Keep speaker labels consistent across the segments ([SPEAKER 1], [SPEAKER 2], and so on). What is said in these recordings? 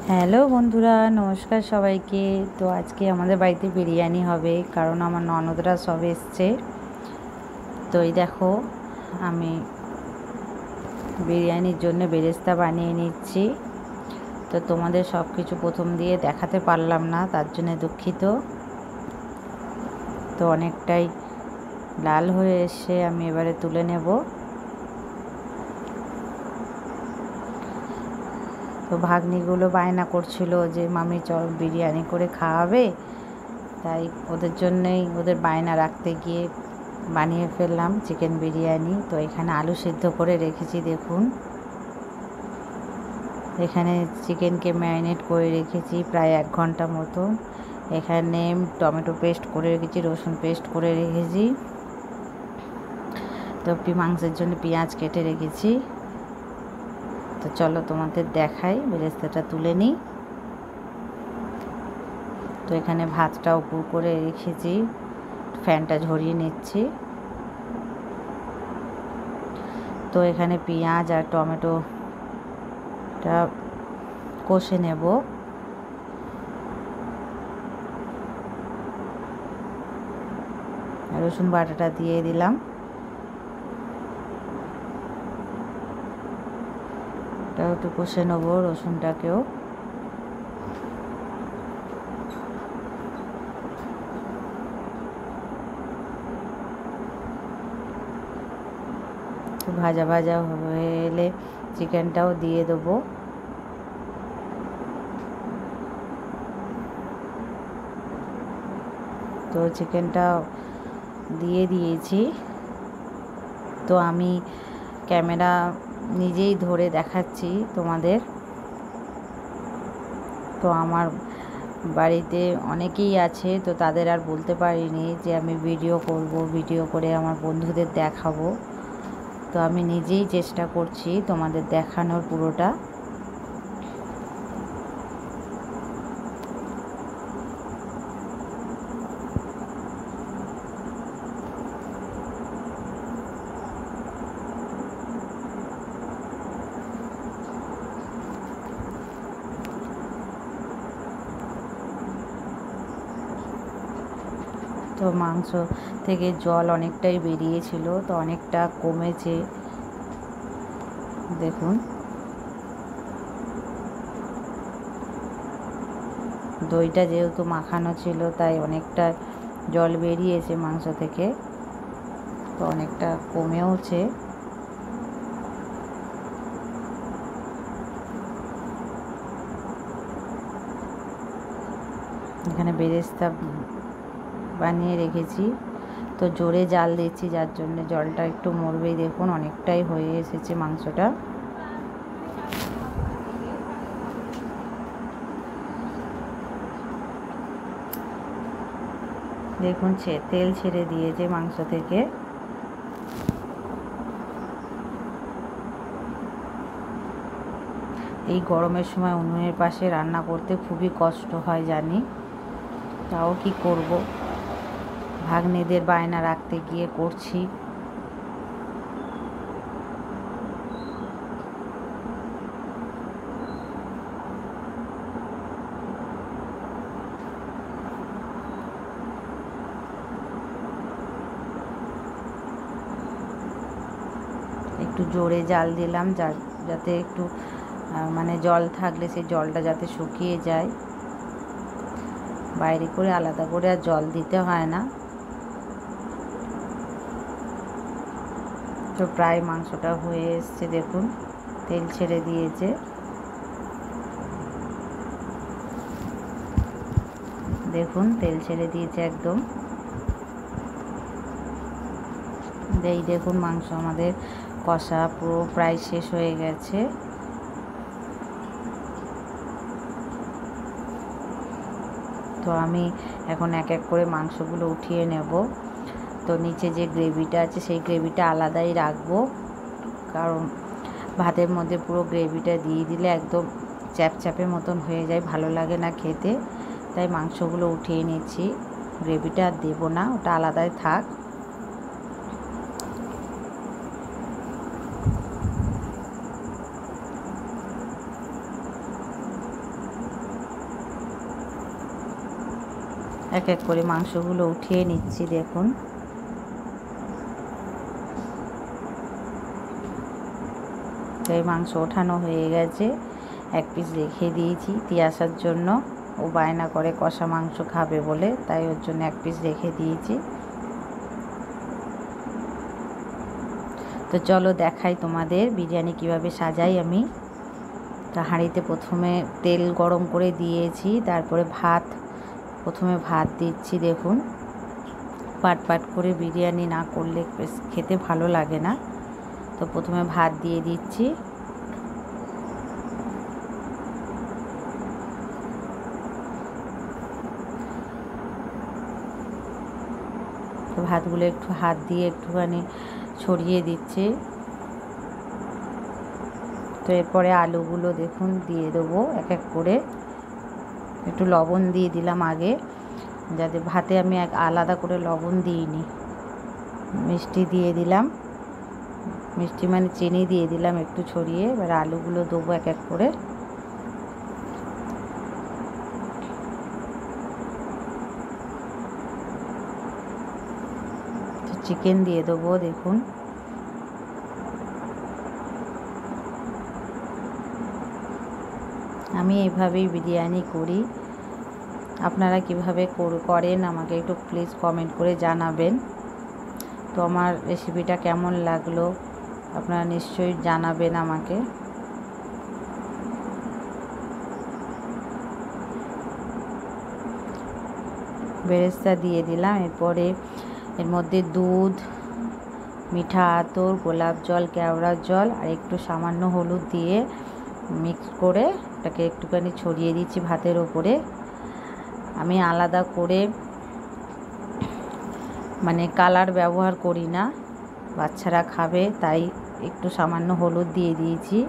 [SPEAKER 1] Hello বন্ধুরা, নমস্কার সবাইকে। তো আজকে আমাদের বাড়িতে বিরিয়ানি হবে, কারণ আমার ননদরা সব এসছে। তো এই দেখো, আমি বিরিয়ানির জন্য বেরেস্তা বানিয়ে নিচ্ছি। তো তোমাদের সব কিছু প্রথম দিয়ে দেখাতে পারলাম না, তার জন্য দুঃখিত। তো অনেকটাই লাল হয়ে এসে আমি এবারে তুলে নেব। তো ভাগ্নিগুলো বায়না করছিল যে মামি চল বিরিয়ানি করে খাওয়াবে, তাই ওদের জন্যই ওদের বায়না রাখতে গিয়ে বানিয়ে ফেললাম চিকেন বিরিয়ানি। তো এখানে আলু সিদ্ধ করে রেখেছি, দেখুন। এখানে চিকেনকে ম্যারিনেট করে রেখেছি প্রায় 1 ঘন্টা মতো। এখানে টমেটো পেস্ট করে রেখেছি, রসুন পেস্ট করে রেখেছি। তো মাংসের জন্য পেঁয়াজ কেটে রেখেছি। তো চলো তোমাদের দেখাই, বেরেস্তাটা তুলে নিই। তো এখানে ভাতটা উপর করে রেখেছি, ফ্যানটা ঝরিয়ে নিচ্ছি। তো এখানে পেঁয়াজ আর টমেটোটা কষে নেব। রসুন বাটাটা দিয়ে দিলাম। এটাও একটু কষে নেব, রসুনটাকেও। ভাজা ভাজা হয়ে এলে চিকেনটাও দিয়ে দেবো। তো চিকেনটা দিয়ে দিয়েছি। তো আমি ক্যামেরা নিজেই ধরে দেখাচ্ছি তোমাদের। তো আমার বাড়িতে অনেকেই আছে, তো তাদের আর বলতে পারিনি যে আমি ভিডিও করব, ভিডিও করে আমার বন্ধুদের দেখাবো। তো আমি নিজেই চেষ্টা করছি তোমাদের দেখানোর পুরোটা। তো মাংস থেকে জল অনেকটাই বেরিয়েছিল, তো অনেকটা কমেছে, দেখুন। দইটা যেহেতু মাখানো ছিল, তাই অনেকটা জল বেরিয়েছে মাংস থেকে, তো অনেকটা কমেওছে। এখানে বেরেস্তা বানিয়ে রেখেছি। তো জোরে জাল দিচ্ছি, যার জন্য জলটা একটু মরবেই। দেখুন অনেকটাই হয়ে এসেছে মাংসটা। দেখুন তেল ছেড়ে দিয়েছে মাংস থেকে। এই গরমের সময় উনুনের পাশে রান্না করতে খুবই কষ্ট হয় জানি, তাও কি করব, ভাগ্নেদের বায়না রাখতে গিয়ে করছি। একটু জোরে জাল দিলাম, যাতে একটু মানে জল থাকলে সেই জলটা যাতে শুকিয়ে যায়। বাইরে করে আলাদা করে আর জল দিতে হয় না। তো প্রায় মাংসটা হয়ে এসছে, দেখুন তেল ছেড়ে দিয়েছে। দেখুন তেল ছেড়ে দিয়েছে একদম। এই দেখুন মাংস আমাদের কষা পুরো প্রায় শেষ হয়ে গেছে। তো আমি এখন এক এক করে মাংসগুলো উঠিয়ে নেব। তো নিচে যে গ্রেভিটা আছে সেই গ্রেভিটা আলাদাই রাখবো, কারণ ভাতের মধ্যে পুরো গ্রেভিটা দিয়ে দিলে একদম চ্যাপচ্যাপে মতন হয়ে যায়, ভালো লাগে না খেতে। তাই মাংসগুলো উঠিয়ে নিচ্ছি, গ্রেভিটা আর দেবো না, ওটা আলাদাই থাক। এক এক করে মাংসগুলো উঠিয়ে নিচ্ছি। দেখুন এই মাংস ওঠানো হয়ে গেছে, এক পিস রেখে দিয়েছি তিয়াসার জন্য। ও বায়না করে কষা মাংস খাবে বলে, তাই ওর জন্য এক পিস রেখে দিয়েছি। তো চলো দেখাই তোমাদের বিরিয়ানি কিভাবে সাজাই আমি। তা হাঁড়িতে প্রথমে তেল গরম করে দিয়েছি, তারপরে প্রথমে ভাত দিচ্ছি। দেখুন পাট পাট করে বিরিয়ানি না করলে বেশ খেতে ভালো লাগে না, তো প্রথমে ভাত দিয়ে দিচ্ছি। তো ভাতগুলো একটু হাত দিয়ে একটুখানি ছড়িয়ে দিচ্ছি। তো এরপরে আলুগুলো দেখুন দিয়ে দেবো এক এক করে। একটু লবণ দিয়ে দিলাম আগে, যাতে ভাতে আমি আলাদা করে লবণ দিইনি। মিষ্টি দিয়ে দিলাম, মিষ্টি মানে চিনি দিয়ে দিলাম একটু ছড়িয়ে। এবার আলুগুলো দেবো এক এক করে। তো চিকেন দিয়ে দেবো। দেখুন আমি এইভাবেই বিরিয়ানি করি, আপনারা কিভাবে করেন আমাকে একটু প্লিজ কমেন্ট করে জানাবেন। তো আমার রেসিপিটা কেমন লাগলো আপনারা নিশ্চয়ই জানাবেন আমাকে। বেরেস্তা দিয়ে দিলাম। এরপরে এর মধ্যে দুধ, মিঠা আতর, গোলাপ জল, কেওড়ার জল আর একটু সামান্য হলুদ দিয়ে মিক্স করে এটাকে একটুখানি ছড়িয়ে দিচ্ছি ভাতের ওপরে। আমি আলাদা করে মানে কালার ব্যবহার করি না, বাচ্চারা খাবে তাই একটু সামান্য হলুদ দিয়ে দিয়েছি,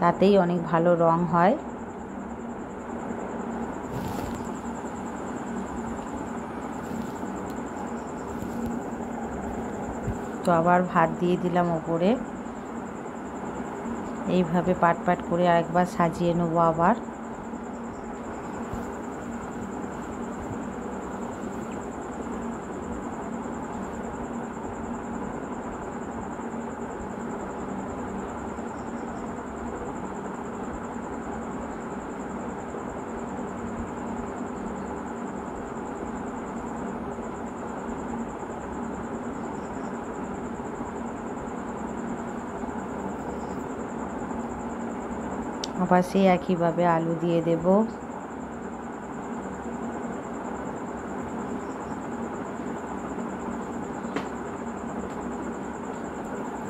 [SPEAKER 1] তাতেই অনেক ভালো রং হয়। তো আবার ভাত দিয়ে দিলাম ওপরে। এইভাবে পাট পাট করে আরেকবার সাজিয়ে নেবো আবার। আবার সেই একইভাবে আলু দিয়ে দেব।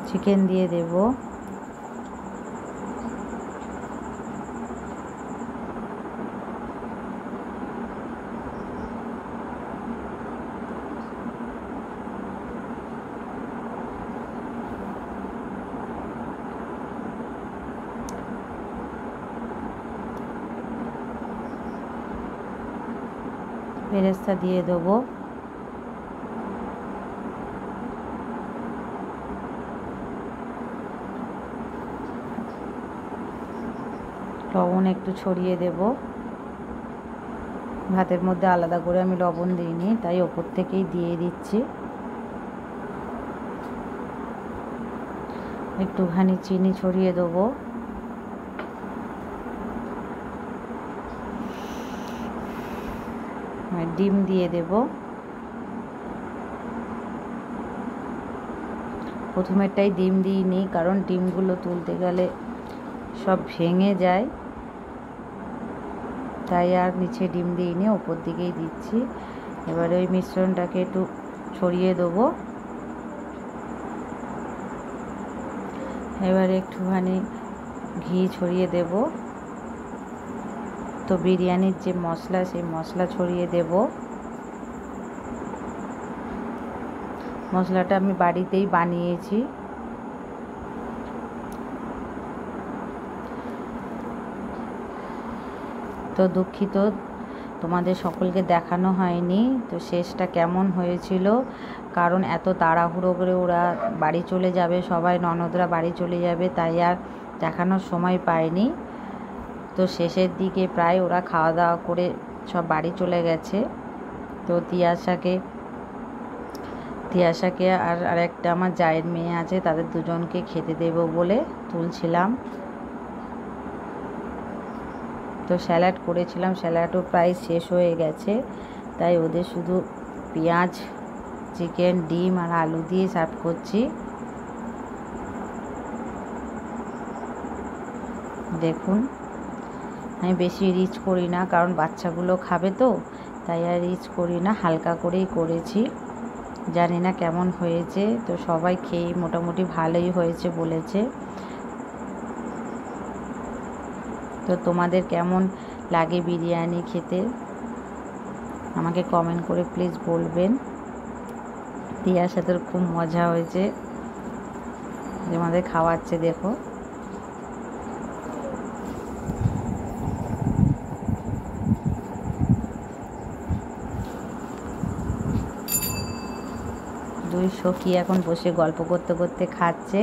[SPEAKER 1] চিকেন দিয়ে দেব। বেরেস্তা দিয়ে দেবো। লবণ একটু ছড়িয়ে দেব। ভাতের মধ্যে আলাদা করে আমি লবণ দিইনি, তাই ওপর থেকেই দিয়ে দিচ্ছি। একটুখানি চিনি ছড়িয়ে দেবো। ডিম দিয়ে দেব। প্রথমেরটাই ডিম দিইনি, কারণ ডিমগুলো তুলতে গেলে সব ভেঙে যায়, তাই আর নিচে ডিম দিইনি, ওপর দিকেই দিচ্ছি। এবারে ওই মিশ্রণটাকে একটু ছড়িয়ে দেবো। এবারে একটুখানি ঘি ছড়িয়ে দেব। তো বিরিয়ানির যে মশলা, সেই মশলা ছড়িয়ে দেব। মশলাটা আমি বাড়িতেই বানিয়েছি। তো দুঃখিত তোমাদের সকলকে দেখানো হয়নি। তো শেষটা কেমন হয়েছিল, কারণ এত তাড়াহুড়ো করে ওরা বাড়ি চলে যাবে, সবাই ননদরা বাড়ি চলে যাবে, তাই আর দেখানোর সময় পাইনি। তো শেষের দিকে প্রায় ওরা খাওয়া দাওয়া করে সব বাড়ি চলে গেছে। তো তিয়াশাকে আর একটা আমার জায়ের মেয়ে আছে, তাদের দুজনকে খেতে দেব বলে তুলছিলাম। তো স্যালাড করেছিলাম, স্যালাডও প্রায় শেষ হয়ে গেছে, তাই ওদের শুধু পেঁয়াজ, চিকেন, ডিম আর আলু দিয়ে সার্ভ করছি। দেখুন, আমি বেশি রিচ করি না, কারণ বাচ্চাগুলো খাবে তো, তাই আর রিচ করি না, হালকা করেই করেছি। জানি না কেমন হয়েছে, তো সবাই খেয়ে মোটামুটি ভালোই হয়েছে বলেছে। তো তোমাদের কেমন লাগে বিরিয়ানি খেতে আমাকে কমেন্ট করে প্লিজ বলবেন। তিয়ার সাথে খুব মজা হয়েছে, আমাদের খাওয়াচ্ছে দেখো। দুই সখী এখন বসে গল্প করতে করতে খাচ্ছে।